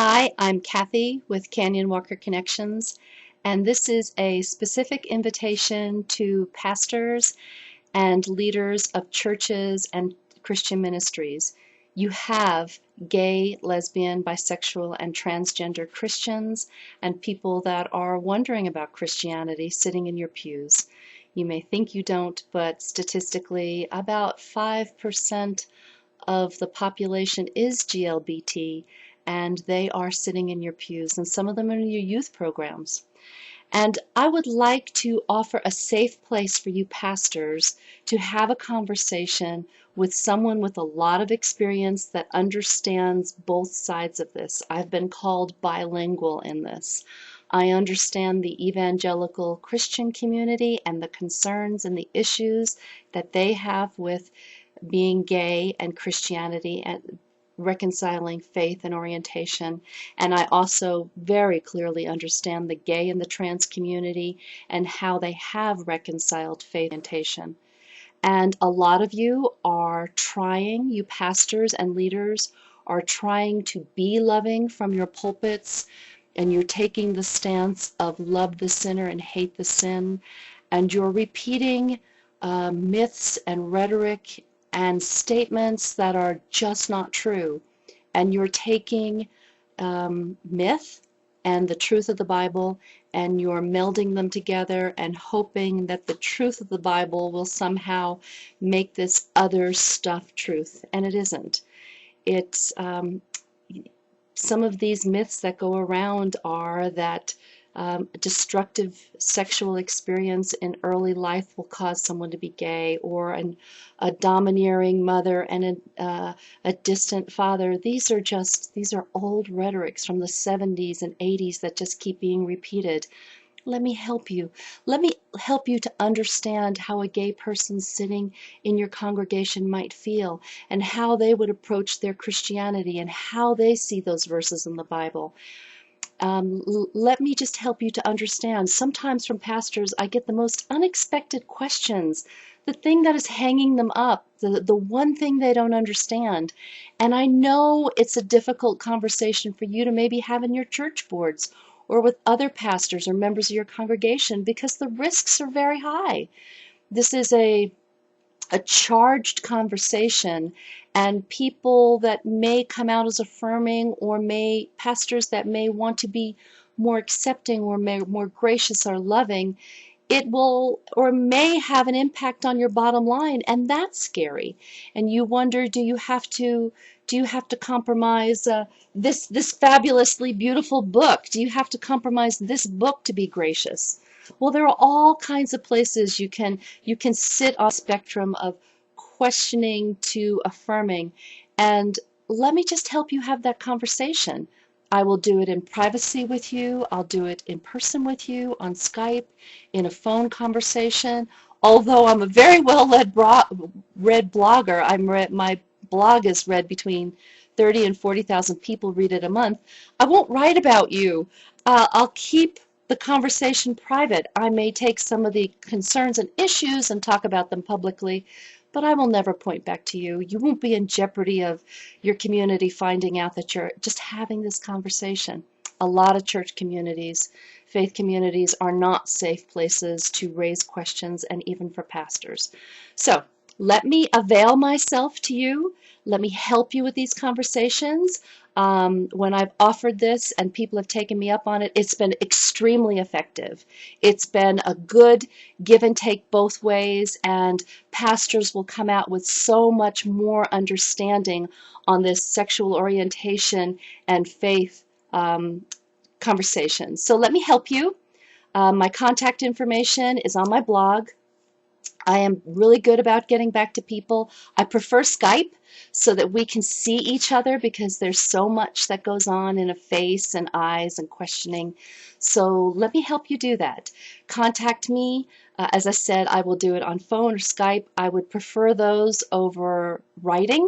Hi, I'm Kathy with Canyon Walker Connections, and this is a specific invitation to pastors and leaders of churches and Christian ministries. You have gay, lesbian, bisexual, and transgender Christians and people that are wondering about Christianity sitting in your pews. You may think you don't, but statistically, about 5% of the population is GLBT, and they are sitting in your pews, and some of them are in your youth programs. And I would like to offer a safe place for you pastors to have a conversation with someone with a lot of experience that understands both sides of this. I've been called bilingual in this. I understand the evangelical Christian community and the concerns and the issues that they have with being gay and Christianity and reconciling faith and orientation. And I also very clearly understand the gay and the trans community and how they have reconciled faith and orientation. And a lot of you are trying, you pastors and leaders are trying to be loving from your pulpits, and you're taking the stance of love the sinner and hate the sin, and you're repeating myths and rhetoric and statements that are just not true. And you're taking myth and the truth of the Bible, and you're melding them together and hoping that the truth of the Bible will somehow make this other stuff truth. And it isn't. It's some of these myths that go around are that destructive sexual experience in early life will cause someone to be gay, or a domineering mother and a distant father. These are old rhetorics from the 70s and 80s that just keep being repeated. Let me help you. Let me help you to understand how a gay person sitting in your congregation might feel, and how they would approach their Christianity, and how they see those verses in the Bible. Let me just help you to understand. Sometimes from pastors, I get the most unexpected questions, the thing that is hanging them up, the one thing they don't understand. And I know it's a difficult conversation for you to maybe have in your church boards or with other pastors or members of your congregation, because the risks are very high. This is a charged conversation, and people that may come out as affirming, or pastors that may want to be more accepting or more gracious or loving, it will or may have an impact on your bottom line, and that's scary. And you wonder, do you have to compromise this fabulously beautiful book? Do you have to compromise this book to be gracious? Well, there are all kinds of places you can sit on the spectrum of questioning to affirming. And let me just help you have that conversation. I will do it in privacy with you. I'll do it in person with you on Skype, in a phone conversation. Although I'm a very well-read blogger, my blog is read between 30 and 40,000 people read it a month. I won't write about you. I'll keep the conversation private. I may take some of the concerns and issues and talk about them publicly, but I will never point back to you. You won't be in jeopardy of your community finding out that you're just having this conversation. A lot of church communities, faith communities, are not safe places to raise questions, and even for pastors. So let me avail myself to you. Let me help you with these conversations. When I've offered this and people have taken me up on it, it's been extremely effective. It's been a good give and take both ways, and pastors will come out with so much more understanding on this sexual orientation and faith conversation. So let me help you. My contact information is on my blog. I am really good about getting back to people. I prefer Skype so that we can see each other, because there's so much that goes on in a face and eyes and questioning. So let me help you do that. Contact me. As I said, I will do it on phone or Skype. I would prefer those over writing,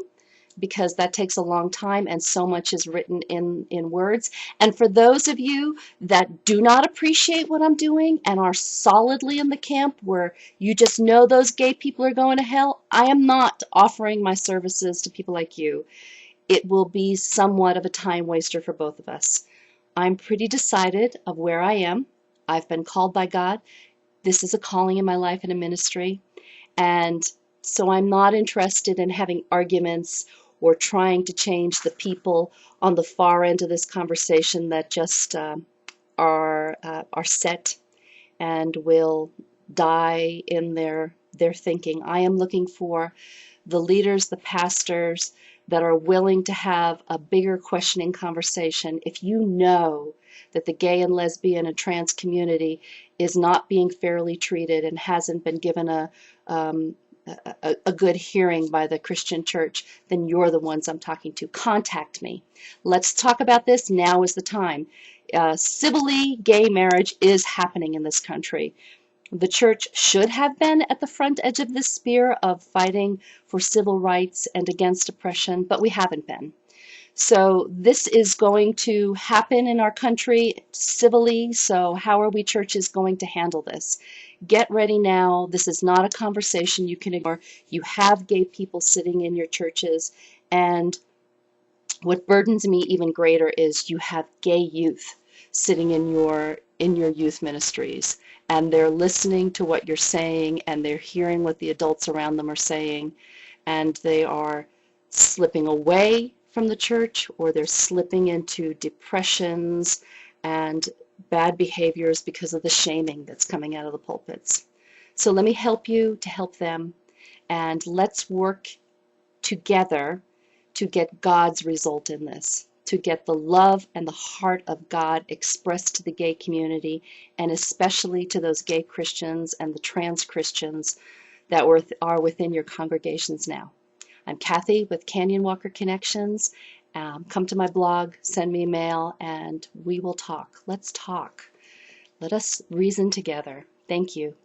because that takes a long time and so much is written in words. And for those of you that do not appreciate what I'm doing and are solidly in the camp where you just know those gay people are going to hell, I am not offering my services to people like you. it will be somewhat of a time waster for both of us. I'm pretty decided of where I am. I've been called by God. This is a calling in my life and a ministry. And so I'm not interested in having arguments or trying to change the people on the far end of this conversation that just are set and will die in their thinking. I am looking for the leaders, the pastors that are willing to have a bigger questioning conversation. If you know that the gay and lesbian and trans community is not being fairly treated and hasn't been given a good hearing by the Christian church, then you're the ones I'm talking to. Contact me. Let's talk about this. Now is the time. Civilly, gay marriage is happening in this country. The church should have been at the front edge of this spear of fighting for civil rights and against oppression, but we haven't been. So this is going to happen in our country civilly, so how are we churches going to handle this? Get ready now. This is not a conversation you can ignore. You have gay people sitting in your churches, and what burdens me even greater is you have gay youth sitting in your youth ministries, and they're listening to what you're saying, and they're hearing what the adults around them are saying, and they are slipping away from the church, or they're slipping into depressions and bad behaviors because of the shaming that's coming out of the pulpits. So let me help you to help them, and let's work together to get God's result in this, to get the love and the heart of God expressed to the gay community, and especially to those gay Christians and the trans Christians that are within your congregations now. I'm Kathy with Canyon Walker Connections. Come to my blog, send me a mail, and we will talk. Let's talk. Let us reason together. Thank you.